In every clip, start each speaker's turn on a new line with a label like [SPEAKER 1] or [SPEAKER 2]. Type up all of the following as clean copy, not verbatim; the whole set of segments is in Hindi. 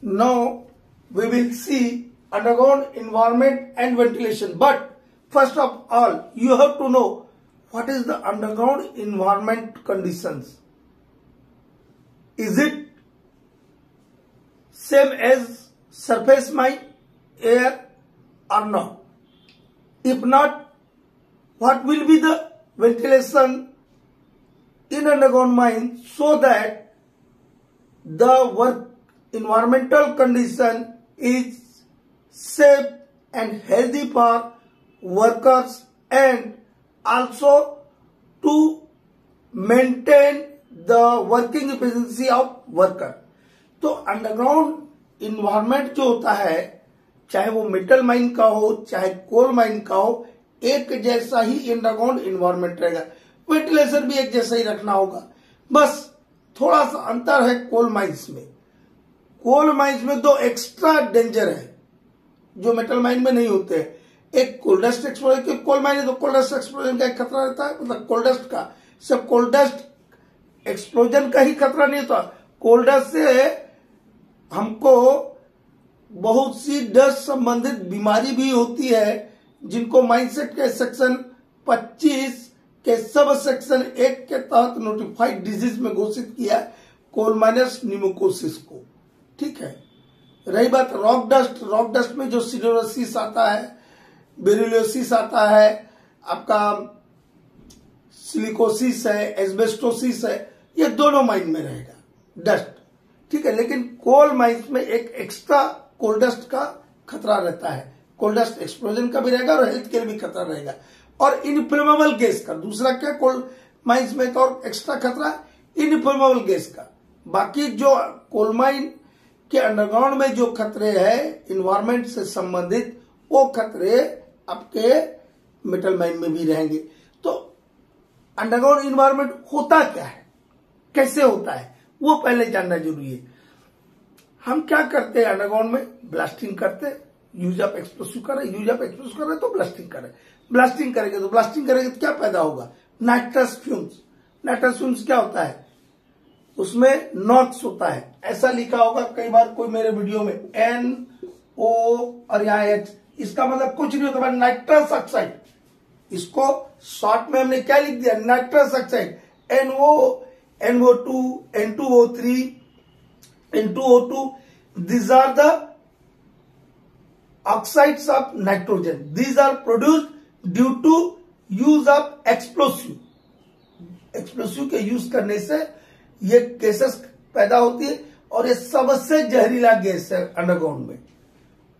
[SPEAKER 1] Now we will see underground environment and ventilation. But first of all, you have to know what is the underground environment conditions. Is it same as surface mine air or not? If not, what will be the ventilation in underground mine so that the work environmental condition is safe and healthy for workers and also to maintain the working efficiency of worker. तो अंडरग्राउंड इन्वायरमेंट जो होता है, चाहे वो मेटल माइन का हो चाहे कोल माइन का हो, एक जैसा ही अंडरग्राउंड इन्वायरमेंट रहेगा। वेंटिलेशन भी एक जैसा ही रखना होगा, बस थोड़ा सा अंतर है कोल माइंस में। कोल माइंस में दो एक्स्ट्रा डेंजर है जो मेटल माइन में नहीं होते हैं। एक कोल्डस्ट एक्सप्लोजन के कोल माइन है तो कोल्डस्ट एक्सप्लोजन का एक खतरा रहता है, मतलब कोल्डस्ट का, सिर्फ कोल्डस्ट एक्सप्लोजन का ही खतरा नहीं होता। कोल्डस्ट से हमको बहुत सी डस्ट संबंधित बीमारी भी होती है, जिनको माइंडसेट के सेक्शन 25 के सब सेक्शन 1 के तहत नोटिफाइड डिजीज में घोषित किया कोल माइनस न्यूमोकोसिस को। ठीक है, रही बात रॉक डस्ट, रॉक डस्ट में जो सिलिकोसिस आता है, बेरिलियोसिस आता है, आपका सिलिकोसिस है, एस्बेस्टोसिस है, ये दोनों माइन में रहेगा डस्ट। ठीक है, लेकिन कोल माइंस में एक एक्स्ट्रा कोल डस्ट का खतरा रहता है, कोल डस्ट एक्सप्लोजन का भी रहेगा और हेल्थ के लिए भी खतरा रहेगा। और इनफ्लेमेबल गैस का दूसरा क्या कोल माइंस में तो और एक्स्ट्रा खतरा इनफ्लेमेबल गैस का। बाकी जो कोल माइन के अंडरग्राउंड में जो खतरे हैं इन्वायरमेंट से संबंधित, वो खतरे आपके मेटल माइन में भी रहेंगे। तो अंडरग्राउंड इन्वायरमेंट होता क्या है, कैसे होता है, वो पहले जानना जरूरी है। हम क्या करते हैं अंडरग्राउंड में, ब्लास्टिंग करते हैं, यूज ऑफ एक्सप्लोसिव कर रहे, यूज ऑफ एक्सप्लोसिव कर रहे तो ब्लास्टिंग करें, ब्लास्टिंग करेंगे तो ब्लास्टिंग करेंगे तो क्या पैदा होगा, नाइट्रस फ्यूम्स। नाइट्रस फ्यूम्स क्या होता है, उसमें नॉक्स होता है, ऐसा लिखा होगा कई बार कोई मेरे वीडियो में NO और यहाँ H, इसका मतलब कुछ नहीं होता, नाइट्रस ऑक्साइड। इसको शॉर्ट में हमने क्या लिख दिया, nitrous oxide, NO2, N2O3, N2O2, these are the oxides of nitrogen. These are produced due to use of explosive. Explosive के यूज करने से ये गैसेस पैदा होती है और ये सबसे जहरीला गैस है अंडरग्राउंड में।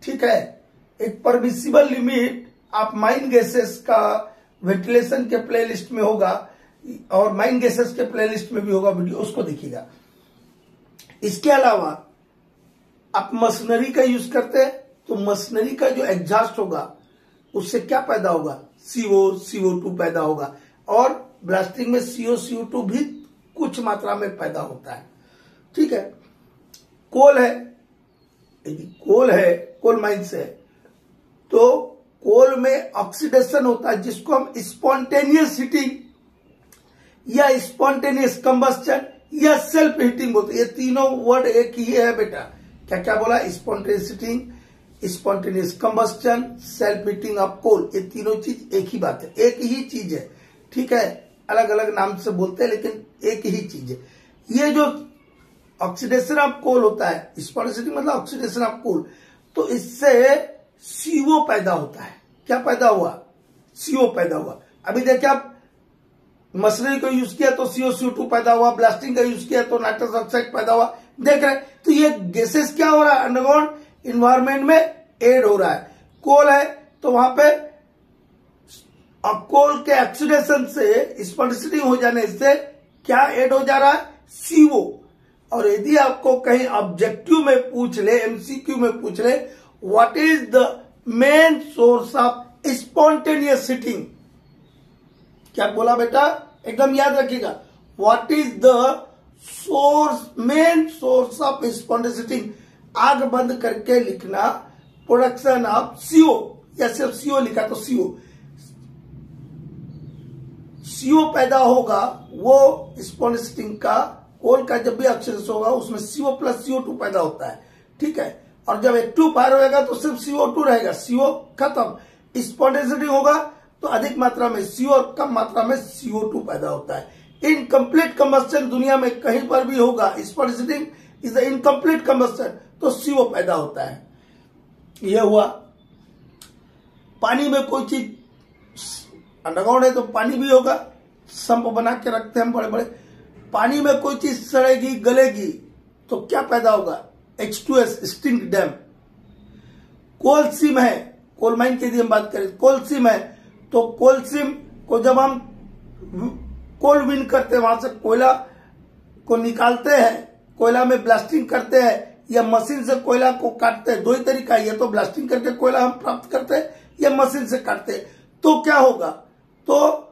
[SPEAKER 1] ठीक है, एक परमिसिबल लिमिट आप माइन गैसेस का वेंटिलेशन के प्लेलिस्ट में होगा और माइन गैसेस के प्लेलिस्ट में भी होगा वीडियो, उसको देखिएगा। इसके अलावा आप मशीनरी का यूज करते हैं तो मशीनरी का जो एग्जॉस्ट होगा उससे क्या पैदा होगा, CO2 पैदा होगा और ब्लास्टिंग में CO2 भी कुछ मात्रा में पैदा होता है। ठीक है, कोल है, यदि कोल है, कोल माइन से, तो कोल में ऑक्सीडेशन होता है जिसको हम स्पॉन्टेनियस हीटिंग या स्पॉन्टेनियस कंबस्टन या सेल्फ हीटिंग बोलते हैं। ये तीनों वर्ड एक ही है बेटा। क्या क्या बोला, spontaneous heating, spontaneous combustion, self heating of coal, ये तीनों चीज एक ही बात है, एक ही चीज है। ठीक है, अलग अलग नाम से बोलते हैं लेकिन एक ही चीज है। ये जो ऑक्सीडेशन ऑफ कोल होता है, स्पॉन्टेनियस मतलब ऑक्सीडेशन ऑफ कोल, तो इससे CO पैदा होता है। क्या पैदा हुआ, CO पैदा हुआ। अभी देखिए आप मशीनरी को यूज किया तो CO2 पैदा हुआ, ब्लास्टिंग का यूज किया तो नाइट्रस ऑक्साइड पैदा हुआ। देख रहे हैं, तो ये गैसेस क्या हो रहा है, अंडरग्राउंड इन्वायरमेंट में एड हो रहा है। कोल है तो वहां पे कोल के ऑक्सीडेशन से, स्पॉन्टेनियस हो जाने से क्या एड हो जा रहा है, CO। और यदि आपको कहीं ऑब्जेक्टिव में पूछ ले, MCQ में पूछ ले, what is the main source of spontaneous heating, क्या बोला बेटा, एकदम याद रखिएगा, what is the source, main source of spontaneous heating, आग बंद करके लिखना, प्रोडक्शन ऑफ CO, या सिर्फ CO लिखा तो CO पैदा होगा, वो स्पॉन्टेनियस हीटिंग का, कोल का जब भी ऑक्सीडेशन होगा उसमें CO प्लस CO2 पैदा होता है। ठीक है। और जब H2 फायर होगा तो सिर्फ CO2 रहेगा, CO खत्म। स्पॉन्टेनियसली होगा तो अधिक मात्रा में CO और कम मात्रा में CO2 पैदा होता है। इनकम्प्लीट कंबस्टन दुनिया में कहीं पर भी होगा, spontaneously is the incomplete combustion, तो CO पैदा होता है। यह हुआ। पानी में कोई चीज अंडरग्राउंड है तो पानी भी होगा, संप बना के रखते हैं हम बड़े बड़े। पानी में कोई चीज सड़ेगी गलेगी तो क्या पैदा होगा, H2S स्टिंग डैम। कोल सीम है, कोल माइन की यदि हम बात करें, कोल सीम है तो कोल सीम को जब हम कोल विन करते हैं, वहां से कोयला को निकालते हैं, कोयला में ब्लास्टिंग करते हैं या मशीन से कोयला को काटते हैं। दो ही तरीका है, या तो ब्लास्टिंग करके कोयला हम प्राप्त करते हैं या मशीन से काटते हैं। तो क्या होगा, तो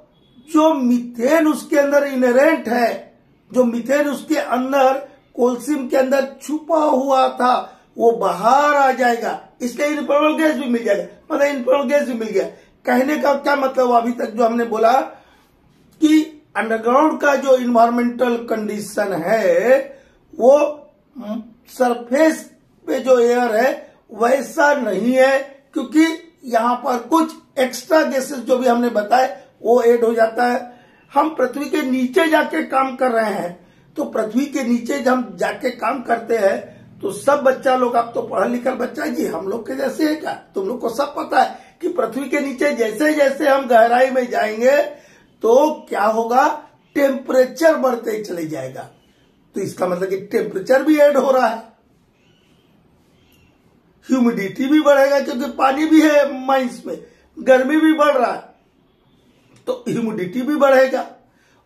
[SPEAKER 1] जो मीथेन उसके अंदर इनहेरेंट है, जो मीथेन उसके अंदर कोलसीम के अंदर छुपा हुआ था, वो बाहर आ जाएगा। इसलिए इनफ्लेमेबल गैस भी मिल जाएगा, मतलब इनफ्लेमेबल गैस भी मिल गया। कहने का क्या मतलब, अभी तक जो हमने बोला कि अंडरग्राउंड का जो इन्वायरमेंटल कंडीशन है वो सरफेस पे जो एयर है वैसा नहीं है, क्योंकि यहां पर कुछ एक्स्ट्रा गैसेस जो भी हमने बताए वो ऐड हो जाता है। हम पृथ्वी के नीचे जाके काम कर रहे हैं, तो पृथ्वी के नीचे जब हम जाके काम करते हैं तो सब बच्चा लोग, आप तो पढ़ा लिखा बच्चा जी, हम लोग के जैसे है क्या, तुम लोग को सब पता है कि पृथ्वी के नीचे जैसे जैसे हम गहराई में जाएंगे तो क्या होगा, टेम्परेचर बढ़ते चले जाएगा। तो इसका मतलब कि टेम्परेचर भी ऐड हो रहा है, ह्यूमिडिटी भी बढ़ेगा क्योंकि पानी भी है माइंस में, गर्मी भी बढ़ रहा है तो ह्यूमिडिटी भी बढ़ेगा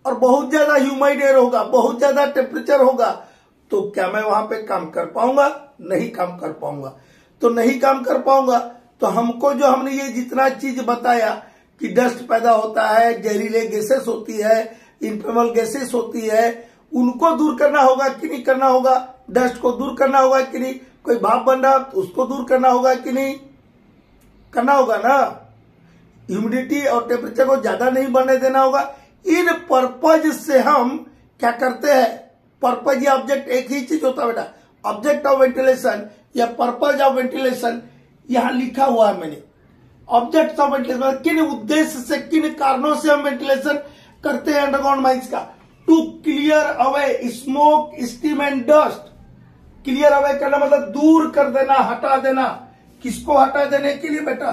[SPEAKER 1] और बहुत ज्यादा ह्यूमिड एयर होगा, बहुत ज्यादा टेम्परेचर होगा। तो क्या मैं वहां पे काम कर पाऊंगा, नहीं काम कर पाऊंगा। तो नहीं काम कर पाऊंगा तो हमको जो हमने ये जितना चीज बताया कि डस्ट पैदा होता है, जहरीले गैसेस होती है, इनफ्लेमेबल गैसेस होती है, उनको दूर करना होगा कि नहीं करना होगा, डस्ट को दूर करना होगा कि नहीं, कोई भाप बन रहा तो उसको दूर करना होगा कि नहीं, करना होगा ना। ह्यूमिडिटी और टेम्परेचर को ज्यादा नहीं बढ़ने देना होगा। इन पर्पज से हम क्या करते हैं, पर्पज या ऑब्जेक्ट एक ही चीज होता है बेटा, ऑब्जेक्ट ऑफ वेंटिलेशन या पर्पज ऑफ वेंटिलेशन यहां लिखा हुआ है मैंने। ऑब्जेक्ट ऑफ वेंटिलेशन किन उद्देश्य से, किन कारणों से हम वेंटिलेशन करते हैं अंडरग्राउंड माइंस का, to clear away smoke steam and dust. Clear away करना मतलब दूर कर देना, हटा देना। किसको हटा देने के लिए बेटा,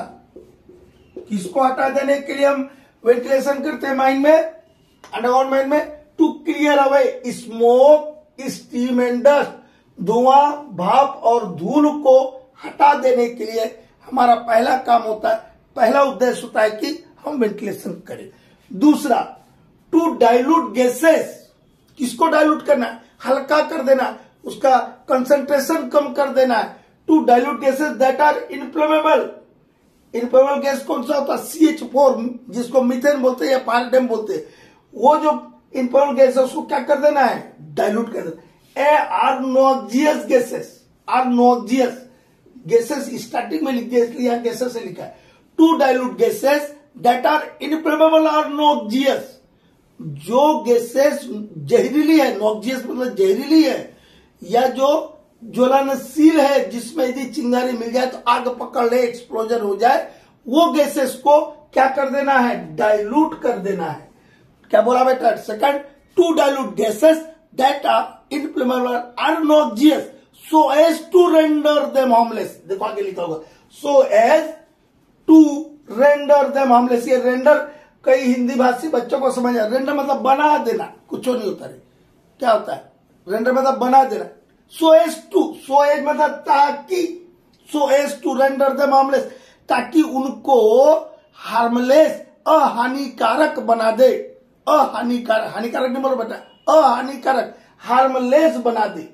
[SPEAKER 1] किसको हटा देने के लिए हम वेंटिलेशन करते हैं माइन में, अंडरग्राउंड माइन में, to clear away smoke steam and dust. धुआं, भाप और धूल को हटा देने के लिए हमारा पहला काम होता है, पहला उद्देश्य होता है कि हम वेंटिलेशन करें। दूसरा, टू डाइल्यूट गैसेस। किसको डाइल्यूट करना है, हल्का कर देना, उसका कंसंट्रेशन कम कर देना है। To dilute gases that are inflammable. Inflammable gas कौन सा होता है, CH4, जिसको मीथेन बोलते हैं या पायरडेम बोलते हैं। वो जो इनफ्लेमेबल गैस है उसको क्या कर देना है, डाइल्यूट कर देना। Or noxious gases, or noxious gases starting में लिख दिया इसलिए यहां गैसेस से लिखा है। To dilute gases that are inflammable or noxious. जो गैसेस जहरीली है, नॉक्सियस मतलब जहरीली है, या जो ज्वलनशील है, जिसमें यदि चिंगारी मिल जाए तो आग पकड़ ले, एक्सप्लोजन हो जाए, वो गैसेस को क्या कर देना है, डाइल्यूट कर देना है। क्या बोला बेटा, second, to dilute gases that are inflammable or noxious so as to render them harmless. देखो आगे लिखा होगा, so as to render them harmless. ये रेंडर कई हिंदी भाषी बच्चों को समझ आ, रेंडर मतलब बना देना, कुछ नहीं होता है। क्या होता है, रेंडर मतलब बना देना। So as to, so as मतलब ताकि, so as to render them harmless, ताकि उनको हार्मलेस, अहानिकारक बना दे। अहानिकारक, हानिकारक नहीं बोलो बेटा, अहानिकारक, हार्मलेस बना दे।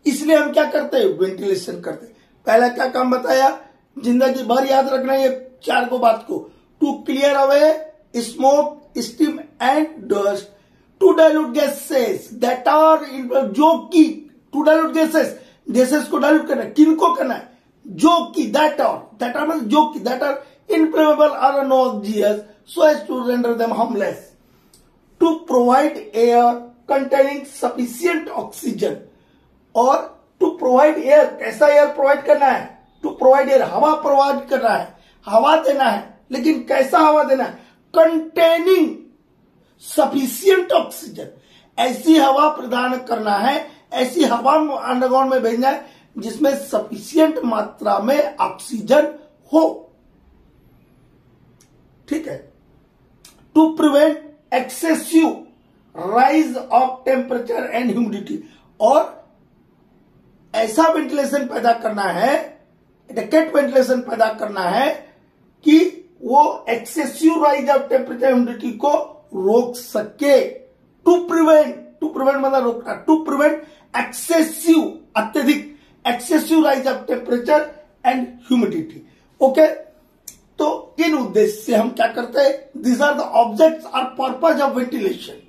[SPEAKER 1] इसलिए हम क्या करते हैं, वेंटिलेशन करते हैं। पहला क्या काम बताया, जिंदगी भर याद रखना ये चार को बात को, to clear away smoke steam and dust, to dilute gases that are, जो कि, टू डाइल्यूट गैसेस, गैसेस को डाइल्यूट करना है, किनको करना है, जो कि, दैट आर मतलब जो कि, that are inflammable or noxious so as to render them harmless, to provide air containing sufficient oxygen, और टू प्रोवाइड एयर, कैसा एयर प्रोवाइड करना है? टू प्रोवाइड एयर, हवा प्रोवाइड करना है, हवा देना है, लेकिन कैसा हवा देना है? कंटेनिंग सफिशिएंट ऑक्सीजन, ऐसी हवा प्रदान करना है, ऐसी हवा अंडरग्राउंड में भेजना है जिसमें सफिशिएंट मात्रा में ऑक्सीजन हो। ठीक है। To prevent excessive rise of temperature and humidity, और ऐसा वेंटिलेशन पैदा करना है, एडिक्वेट वेंटिलेशन पैदा करना है कि वो excessive rise of temperature humidity को रोक सके। टू प्रिवेंट मतलब रोकना, टू प्रिवेंट एक्सेसिव, अत्यधिक excessive rise of temperature and humidity. Okay, तो इन उद्देश्य से हम क्या करते हैं? दीज आर द ऑब्जेक्ट्स और purpose of ventilation,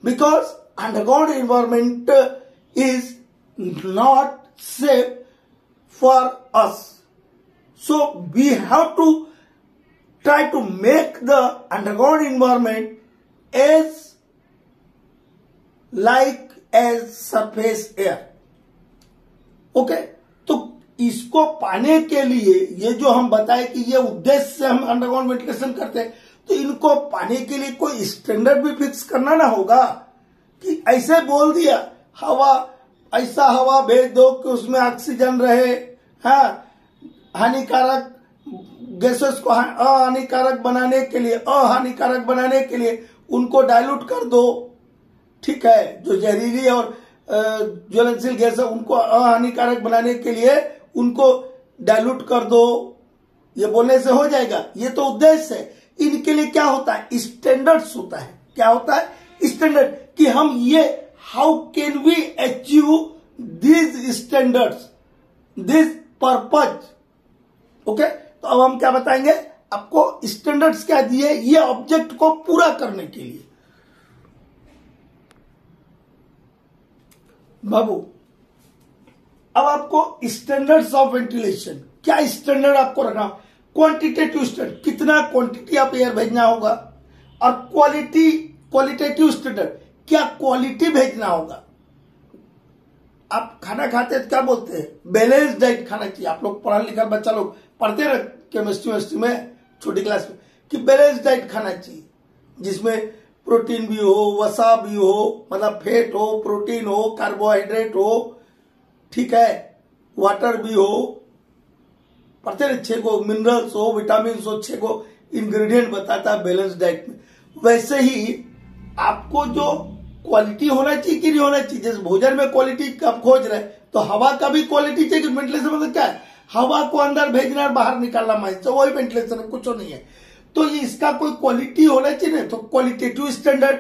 [SPEAKER 1] because underground environment is not safe for us, so we have to try to make the underground environment as like as surface air. Okay, तो इसको पाने के लिए ये जो हम बताए कि ये उद्देश्य से हम अंडरग्राउंड वेंटिलेशन करते हैं, तो इनको पाने के लिए कोई स्टैंडर्ड भी फिक्स करना ना होगा कि ऐसे बोल दिया हवा, ऐसा हवा भेज दो कि उसमें ऑक्सीजन रहे, हाँ, हानिकारक गैसेस को अहानिकारक बनाने के लिए, अहानिकारक बनाने के लिए उनको डाइल्यूट कर दो। ठीक है, जो जहरीली और ज्वलनशील गैस है उनको अहानिकारक बनाने के लिए उनको डाइल्यूट कर दो, ये बोलने से हो जाएगा? ये तो उद्देश्य है। इनके लिए क्या होता है? स्टैंडर्ड्स होता है। क्या होता है? स्टैंडर्ड, कि हम ये how can we achieve this standards, this purpose. Okay, तो अब हम क्या बताएंगे आपको? स्टैंडर्ड्स क्या दिए ये ऑब्जेक्ट को पूरा करने के लिए। बाबू, अब आपको स्टैंडर्ड्स ऑफ वेंटिलेशन, क्या स्टैंडर्ड आपको रखना? क्वांटिटेटिव स्टैंडर्ड, कितना क्वांटिटी आप एयर भेजना होगा, और क्वालिटेटिव स्टैंडर्ड, क्या क्वालिटी भेजना होगा। आप खाना खाते हैं तो क्या बोलते हैं? बैलेंस डाइट खाना चाहिए। आप लोग पढ़ा लिखा बच्चा लोग पढ़ते रहे केमिस्ट्री में छोटी क्लास में कि बैलेंस डाइट खाना चाहिए, जिसमें प्रोटीन भी हो, वसा भी हो, मतलब फैट हो, प्रोटीन हो, कार्बोहाइड्रेट हो, ठीक है, वाटर भी हो, पढ़ते रहे 6 को मिनरल्स हो, विटामिन हो, 6 को इंग्रेडिएंट बताता है बैलेंस डाइट में। वैसे ही आपको जो क्वालिटी होना चाहिए कि नहीं होना चाहिए, जैसे भोजन में क्वालिटी आप खोज रहे तो हवा का भी क्वालिटी चाहिए। वेंटिलेशन मतलब क्या है? हवा को अंदर भेजना और बाहर निकालना, माइंड से, वही वेंटिलेशन, कुछ नहीं है। तो ये इसका कोई क्वालिटी होना चाहिए ना, तो क्वालिटेटिव स्टैंडर्ड।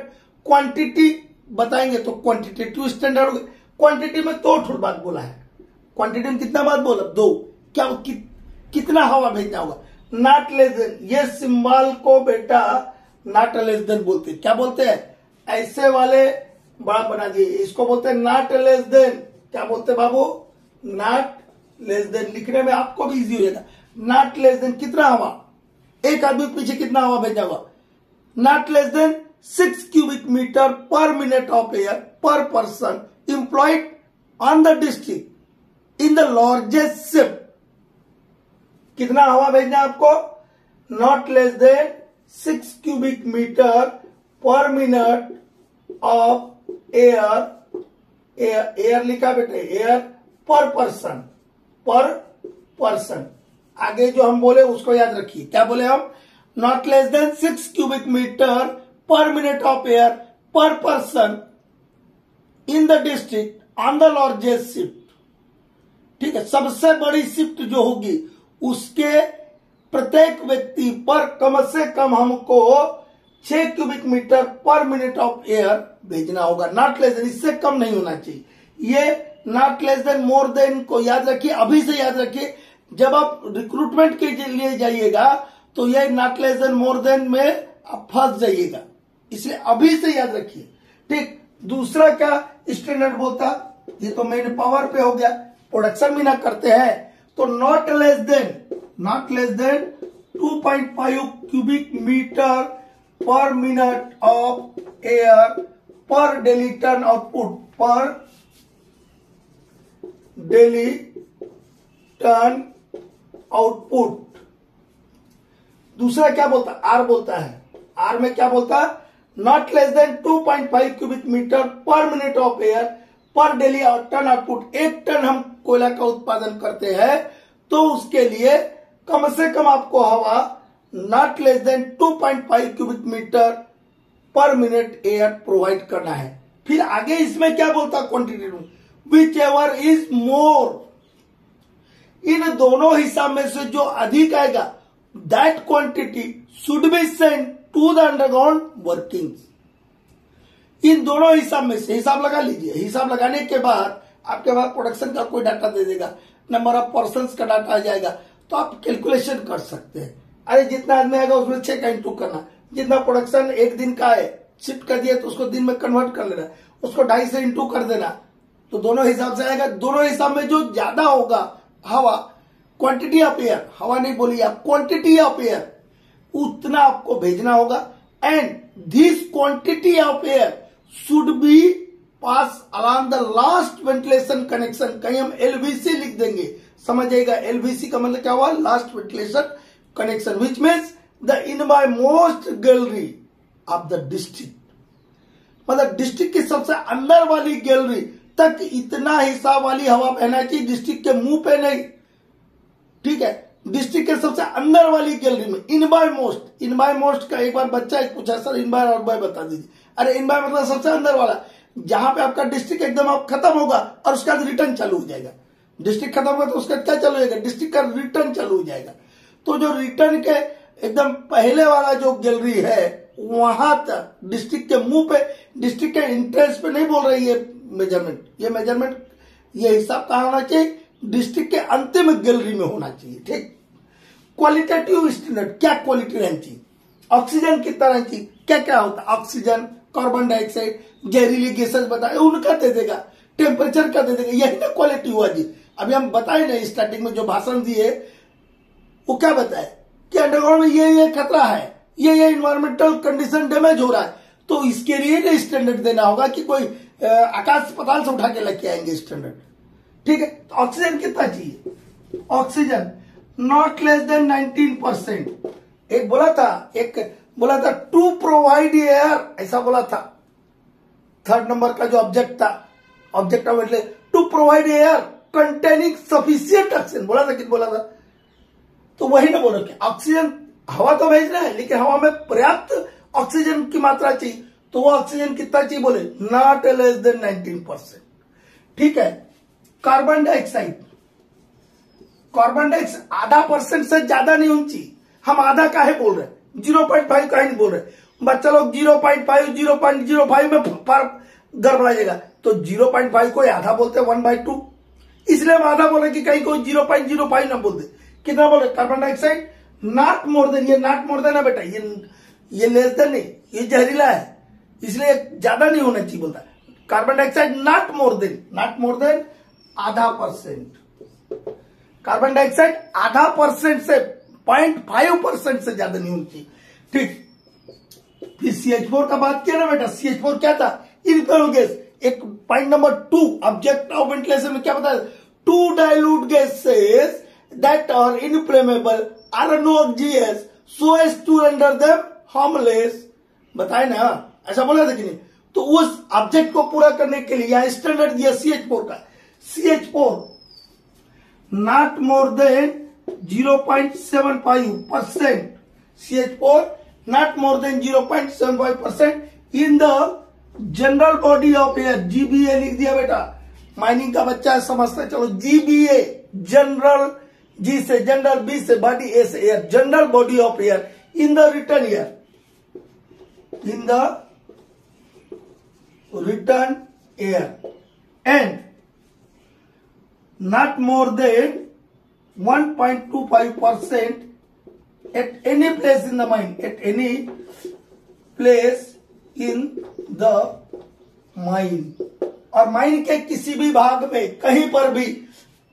[SPEAKER 1] क्वांटिटी बताएंगे तो क्वांटिटेटिव स्टैंडर्ड। क्वांटिटी में 2 बात बोला है। क्वांटिटी में कितना बात बोला? 2। क्या कितना हवा भेजना होगा? नॉट लेस देन, ये सिंबल को बेटा नॉट लेस देन बोलते हैं। क्या बोलते हैं? ऐसे वाले बड़ा बना दिए, इसको बोलते हैं नॉट लेस देन। क्या बोलते हैं बाबू? Not less then. लिखने में आपको भी इजी हो जाएगा। नॉट लेस देन, कितना हवा, एक आदमी के पीछे कितना हवा भेजा हुआ? Not less than 6 cubic metre per minute of air per person employed on the district in the largest shift. कितना हवा भेजना है आपको? Not less than 6 cubic metre per minute of air, air लिखा बेटे, एयर पर पर्सन। आगे जो हम बोले उसको याद रखिए। क्या बोले हम? Not less than 6 cubic metre per minute of air per person in the district on the largest shift. ठीक है, सबसे बड़ी शिफ्ट जो होगी उसके प्रत्येक व्यक्ति पर कम से कम हमको 6 cubic metre per minute of air भेजना होगा। नॉट लेस देन, इससे कम नहीं होना चाहिए। ये not less then more than को याद रखिए, अभी से याद रखिए। जब आप रिक्रूटमेंट के लिए जाइएगा तो ये not less then more than में आप फंस जाइएगा, इसलिए अभी से याद रखिए। ठीक, दूसरा क्या स्टैंडर्ड बोलता? ये तो मेन पावर पे हो गया, प्रोडक्शन भी ना करते हैं तो not less than 2.5 cubic metre per minute of air per daily ton output per daily turn output. दूसरा क्या बोलता है, आर बोलता है, आर में क्या बोलता है, not less than 2.5 cubic metre per minute of air per daily turn output. 1 ton हम कोयला का उत्पादन करते हैं तो उसके लिए कम से कम आपको हवा not less than 2.5 cubic metre per minute air provide करना है। फिर आगे इसमें क्या बोलता है, क्वांटिटी में विच एवर इज मोर, इन दोनों हिसाब में से जो अधिक आएगा that quantity should be send to the underground working. इन दोनों हिसाब में से हिसाब लगा लीजिए। हिसाब लगाने के बाद आपके पास प्रोडक्शन का कोई डाटा दे देगा, नंबर ऑफ पर्सन्स का डाटा आ जाएगा, तो आप कैलकुलेशन कर सकते हैं। अरे जितना आदमी आएगा उसमें 6 का इंटू करना, जितना प्रोडक्शन एक दिन का है शिफ्ट कर दिया तो उसको दिन में कन्वर्ट कर लेना, उसको 2.5 से इंटू कर देना, तो दोनों हिसाब से आएगा। दोनों हिसाब में जो ज्यादा होगा हवा, क्वांटिटी ऑफ एयर, हवा नहीं बोलिए आप, क्वांटिटी ऑफ एयर, उतना आपको भेजना होगा। And this quantity of air should be pass along the last ventilation connection. कहीं हम एलवीसी लिख देंगे, समझिएगा एलवीसी का मतलब क्या हुआ, last ventilation connection, which means the inmost gallery of the district, मतलब डिस्ट्रिक्ट की सबसे अंदर वाली गैलरी तक इतना हिस्सा वाली हवा बहना चाहिए, डिस्ट्रिक्ट के मुंह पे नहीं, ठीक है, डिस्ट्रिक्ट के सबसे अंदर वाली गैलरी में। In by most, in by most का एक बार बच्चा एक पूछा, सर इन बाय और बाय बता दीजिए। अरे इन बाय मतलब सबसे अंदर वाला, जहां पे आपका डिस्ट्रिक्ट एकदम आप खत्म होगा और उसका रिटर्न चालू हो जाएगा। डिस्ट्रिक्ट खत्म होगा तो उसका क्या चालू हो जाएगा, डिस्ट्रिक्ट का रिटर्न चालू हो जाएगा। तो जो रिटर्न के एकदम पहले वाला जो गैलरी है वहां तक डिस्ट्रिक्ट के मुंह पे, डिस्ट्रिक्ट के इंट्रेंस पे नहीं बोल रही है मेजरमेंट, ये मेजरमेंट ये हिसाब कहां होना चाहिए, डिस्ट्रिक्ट के अंतिम गैलरी में होना चाहिए। ठीक, क्वालिटेटिव स्टैंडर्ड, क्या क्वालिटी रहनी चाहिए, ऑक्सीजन कितना रहना चाहिए, क्या क्या होता है, ऑक्सीजन, कार्बन डाइऑक्साइड, जहरीली गैसेस बताए उनका दे देगा, टेम्परेचर का दे देगा, यही ना क्वालिटी हुआ जी। अभी हम बताए ना स्टार्टिंग में जो भाषण दिए वो क्या बताए कि अंडरग्राउंड में ये खतरा है, ये इन्वायरमेंटल कंडीशन डैमेज हो रहा है, तो इसके लिए स्टैंडर्ड देना होगा कि कोई आकाश पताल से उठा के लेके आएंगे स्टैंडर्ड। ठीक है, तो ऑक्सीजन कितना चाहिए, ऑक्सीजन नॉट लेस देन 19%। एक बोला था टू प्रोवाइड एयर, ऐसा बोला था। थर्ड नंबर का जो ऑब्जेक्ट था, ऑब्जेक्ट मतलब to provide air containing sufficient oxygen, बोला था कि बोला था, तो वही ना बोलो कि ऑक्सीजन हवा तो भेजना है लेकिन हवा में पर्याप्त ऑक्सीजन की मात्रा चाहिए, तो वो ऑक्सीजन कितना चाहिए बोले, नॉट लेस देन 19%। ठीक है, कार्बन डाइऑक्साइड, कार्बन डाइऑक्साइड आधा % से ज्यादा नहीं होनी चाहिए। हम आधा काहे बोल रहे हैं, 0.5 काहे नहीं बोल रहे, बच्चा लोग 0.5 0.05 में गड़बड़ा जाएगा, तो 0.5 को आधा बोलते हैं 1/2, इसलिए हम आधा बोले कि कहीं कोई 0.05 ना बोल दे। कितना बोले, carbon dioxide not more than, ये नॉट मोर देन है बेटा, ये लेस देन नहीं, ये जहरीला है इसलिए ज्यादा नहीं होना चाहिए बोलता है। Carbon dioxide not more than आधा %। कार्बन डाइऑक्साइड आधा % से 0.5% से ज्यादा नहीं होनी चाहिए। ठीक, फिर CH4 का बात किया ना बेटा, CH4 क्या था, इनफ्लोएबल गैस। एक point number 2 object of ventilation में क्या बताया, 2 dilute gases that are inflammable or noxious so as to render them harmless, बताए ना, ऐसा बोला था कि नहीं। तो उस ऑब्जेक्ट को पूरा करने के लिए यहां स्टैंडर्ड दिया CH4 का, CH4 not more than 0.75%, CH4 not more than 0.75% in the general body of air, GBA लिख दिया बेटा, माइनिंग का बच्चा है समझता है, चलो GBA, जनरल, G से जनरल, B से बॉडी, A से air, general body of air in the return air, in the return air and not more than 1.25% at any place in the mine, at any place in the mine, और माइन के किसी भी भाग में कहीं पर भी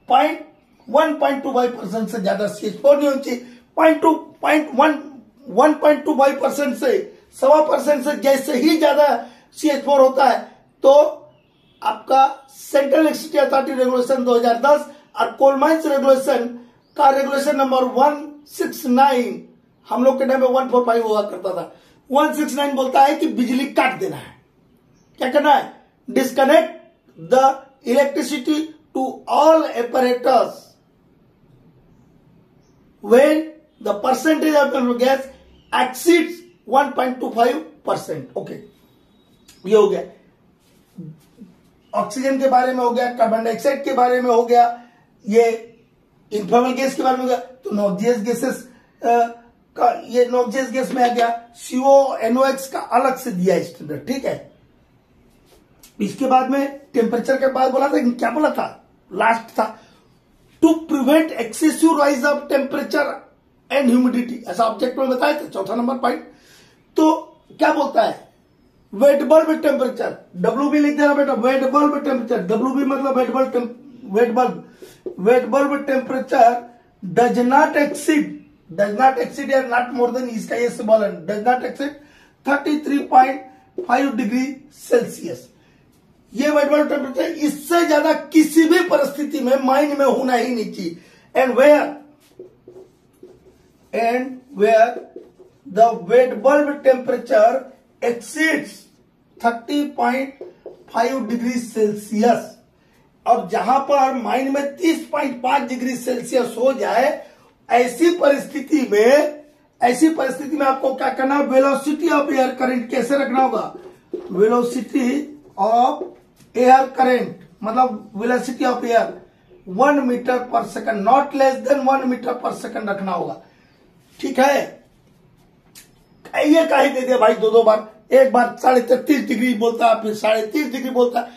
[SPEAKER 1] 1.25% से ज्यादा CH4 नहीं होनी चाहिए। 1.25% से 1.25% से जैसे ही ज्यादा CH4 होता है तो आपका सेंट्रल इलेक्ट्रिसिटी अथॉरिटी रेगुलेशन 2010 और कोल माइंस रेगुलेशन का रेगुलेशन नंबर 169, हम लोग के टाइम में 145 हुआ करता था। 169 बोलता है कि बिजली काट देना है। क्या करना है? Disconnect the electricity to all operators when the percentage of gas exceeds 1.25%। Okay, ये हो गया। ऑक्सीजन के बारे में हो गया, कार्बन डाइऑक्साइड के बारे में हो गया, ये इनफ्लेमेबल गैस के बारे में हो गया। तो नॉक्सियस गैसेस का ये नॉक्सियस गैस में आ गया। CO NOx का अलग से दिया स्टैंडर्ड, ठीक है। इसके बाद में टेम्परेचर के बाद बोला था, क्या बोला था लास्ट था, to prevent excessive rise of temperature and humidity, ऐसा ऑब्जेक्ट में बताया था, चौथा नंबर पॉइंट। तो क्या बोलता है? वेट बल्ब टेम्परेचर, WB लिख देना बेटा, वेट बल्ब टेम्परेचर, WB मतलब wait bulb temperature does not exceed या नॉट मोर देन, इसका ये सिंबल है, does not exceed 33.5 degree Celsius. ये वेट बल्ब टेम्परेचर इससे ज्यादा किसी भी परिस्थिति में माइंड में होना ही नहीं चाहिए। And where the wet bulb temperature exceeds 30.5 degree Celsius, और जहां पर माइंड में 30.5 डिग्री सेल्सियस हो जाए, ऐसी परिस्थिति में आपको क्या करना है? वेलोसिटी ऑफ एयर करंट कैसे रखना होगा? वेलोसिटी ऑफ एयर करंट मतलब velocity of air 1 metre per second, not less than 1 metre per second रखना होगा, ठीक है। ये काहे दे दिया भाई दो बार, एक बार 33.5 डिग्री बोलता है, फिर 30.5 डिग्री बोलता है।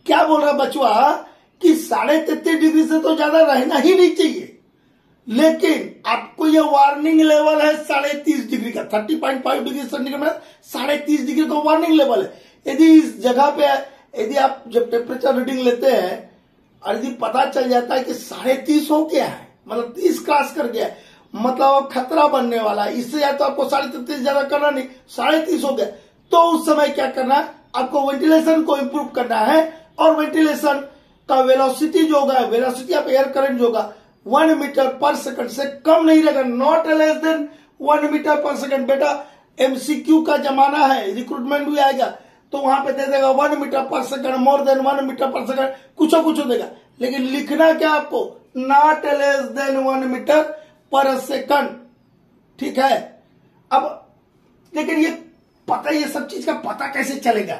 [SPEAKER 1] क्या बोल रहा बचवा कि 33.5 डिग्री से तो ज्यादा रहना ही नहीं चाहिए, लेकिन आपको ये वार्निंग लेवल है 30.5 डिग्री का। 30.5 डिग्री सेंटीग्रेड में 30.5 डिग्री तो वार्निंग लेवल है। यदि इस जगह पे यदि आप जब टेम्परेचर रीडिंग लेते हैं और यदि पता चल जाता है कि 30.5 हो गया है, मतलब 30 क्रॉस कर गया है, मतलब खतरा बनने वाला है, इससे या तो आपको 33.5 ज्यादा करना नहीं, 30.5 हो गया, तो उस समय क्या करना है? आपको वेंटिलेशन को इंप्रूव करना है। और वेंटिलेशन का वेलोसिटी जो होगा, वेलोसिटी ऑफ एयर करंट जो होगा 1 मीटर पर सेकंड से कम नहीं रहेगा, not less than 1 metre per second. बेटा MCQ का जमाना है, रिक्रूटमेंट भी आएगा तो वहां पे दे देगा 1 metre per second, more than 1 metre per second, कुछ देगा, लेकिन लिखना क्या आपको? Not less than 1 metre per second, ठीक है। अब लेकिन ये पता, ये सब चीज का पता कैसे चलेगा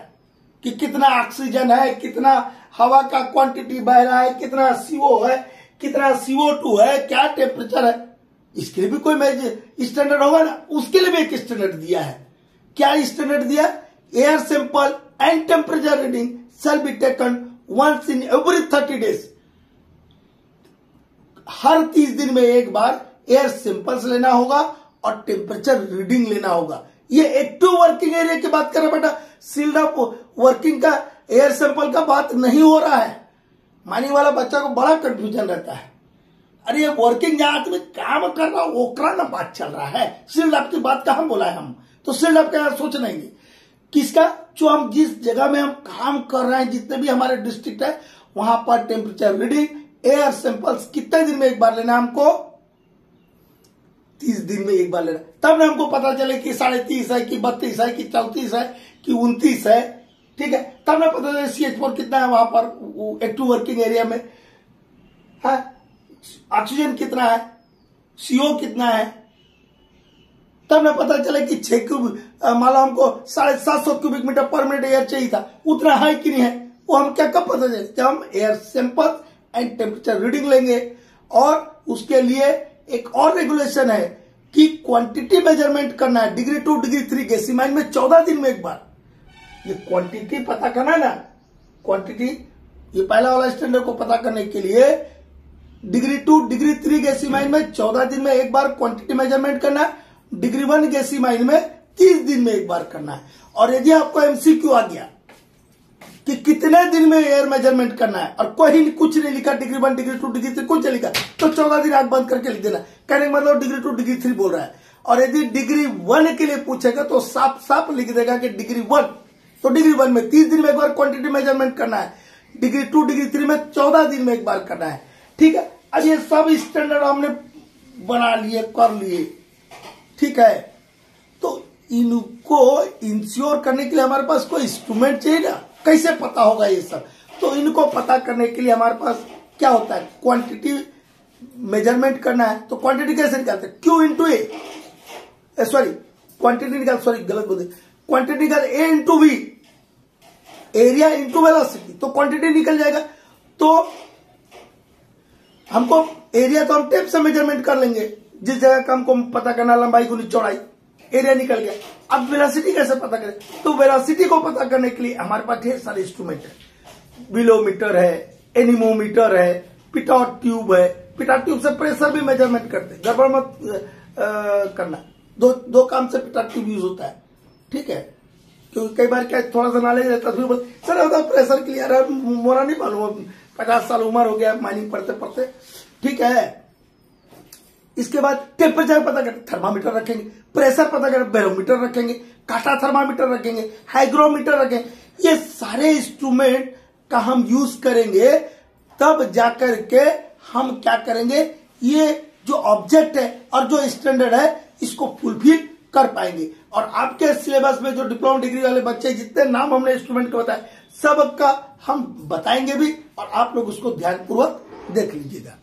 [SPEAKER 1] कि कितना ऑक्सीजन है, कितना हवा का क्वांटिटी बह रहा है, कितना CO है, कितना CO2 है, क्या टेम्परेचर है, इसके लिए भी कोई स्टैंडर्ड होगा ना। उसके लिए भी एक स्टैंडर्ड दिया है। क्या स्टैंडर्ड दिया? Air sample and temperature reading shall be taken once in every 30 days. हर 30 दिन में एक बार एयर सैंपल्स लेना होगा और टेम्परेचर रीडिंग लेना होगा। ये एक्टिव वर्किंग एरिया की बात कर रहा बेटा, सील्ड अप वर्किंग का एयर सैंपल का बात नहीं हो रहा है। माइनिंग वाला बच्चा को बड़ा कंफ्यूजन रहता है, अरे ये वर्किंग जहां आदमी काम कर रहा ओकरा ना बात चल रहा है, सील्ड अप की बात कहां बोला है हम? तो सील्ड अप का सोच नहीं किसका, जो हम जिस जगह में हम काम कर रहे हैं, जितने भी हमारे डिस्ट्रिक्ट है, वहां पर टेम्परेचर रीडिंग एयर सैंपल्स कितने दिन में एक बार लेना हमको? 30 दिन में एक बार लेना, तब ना हमको पता चले कि 30.5 है कि 32 है कि 34 है कि 29 है, ठीक है। तब ना पता चले CH4 कितना है वहां पर एक्टिव वर्किंग एरिया में, है ऑक्सीजन कितना है, CO कितना है, तब ना पता चले कि 6 मान लो हमको 750 cubic metre per minute air चाहिए था, उतना है कि नहीं है, वो हम क्या कब पता चले? जब हम air sample and temperature reading लेंगे। और उसके लिए एक और रेगुलेशन है कि क्वांटिटी मेजरमेंट करना है, डिग्री 2 डिग्री 3 डेसिमाइल में 14 दिन में एक बार। ये क्वांटिटी पता करना है ना, क्वांटिटी, ये पहला वाला स्टैंडर्ड को पता करने के लिए डिग्री 2 डिग्री 3 डेसिमाइल में 14 दिन में एक बार क्वांटिटी मेजरमेंट करना है, डिग्री 1 डेसिमाइल में 30 दिन में एक बार करना है। और यदि आपको MCQ आ गया कि कितने दिन में एयर मेजरमेंट करना है और कोई कुछ नहीं लिखा, डिग्री 1 डिग्री 2 डिग्री 3 कुछ नहीं लिखा, तो 14 दिन आंख बंद करके लिख देना। कहने का मतलब डिग्री 2 डिग्री 3 बोल रहा है। और यदि डिग्री 1 के लिए पूछेगा तो साफ साफ लिख देगा कि डिग्री 1, तो डिग्री 1 में 30 दिन में एक बार क्वांटिटी मेजरमेंट करना है। डिग्री 2, डिग्री 3 में 14 दिन में एक बार करना है। ठीक है, अब ये सब स्टैंडर्ड हमने बना लिए, कर लिए। ठीक है, तो इनको इंश्योर करने के लिए हमारे पास कोई इंस्ट्रूमेंट चाहिए ना, कैसे पता होगा ये सब? तो इनको पता करने के लिए हमारे पास क्या होता है, क्वांटिटी मेजरमेंट करना है। तो क्वांटिटी कैसे निकालते हैं, Q इंटू ए, सॉरी क्वांटिटी निकाल, सॉरी गलत बोल, क्वांटिटी निकाल A into V, area into velocity, तो क्वांटिटी निकल जाएगा। तो हमको एरिया तो हम टेप से मेजरमेंट कर लेंगे, जिस जगह का हमको पता करना लंबाई गुनी चौड़ाई, एरिया निकल गया। अब वेलोसिटी कैसे पता करें, तो वेलोसिटी को पता करने के लिए हमारे पास ढेर सारे इंस्ट्रूमेंट है, विलोमीटर है, एनीमोमीटर है, पिटॉट ट्यूब है। पिटॉट ट्यूब से प्रेशर भी मेजरमेंट करते हैं, गड़बड़ मत करना, दो काम से पिटॉट ट्यूब यूज होता है। ठीक है, क्योंकि कई बार क्या थोड़ा सा नॉलेज रहता है, सर होता प्रेशर के लिए, अरे मोरा नहीं मालूम, 50 साल उम्र हो गया माइनिंग पढ़ते पढ़ते। ठीक है, इसके बाद टेम्परेचर पता करें, थर्मामीटर रखेंगे, प्रेशर पता करें, बैरोमीटर रखेंगे, काटा थर्मामीटर रखेंगे, हाइग्रोमीटर रखेंगे। ये सारे इंस्ट्रूमेंट का हम यूज करेंगे, तब जाकर के हम क्या करेंगे, ये जो ऑब्जेक्ट है और जो स्टैंडर्ड है इसको फुलफिल कर पाएंगे। और आपके सिलेबस में जो डिप्लोमा डिग्री वाले बच्चे जितने नाम हमने इंस्ट्रूमेंट को बताए, सबका हम बताएंगे भी, और आप लोग उसको ध्यानपूर्वक देख लीजिएगा।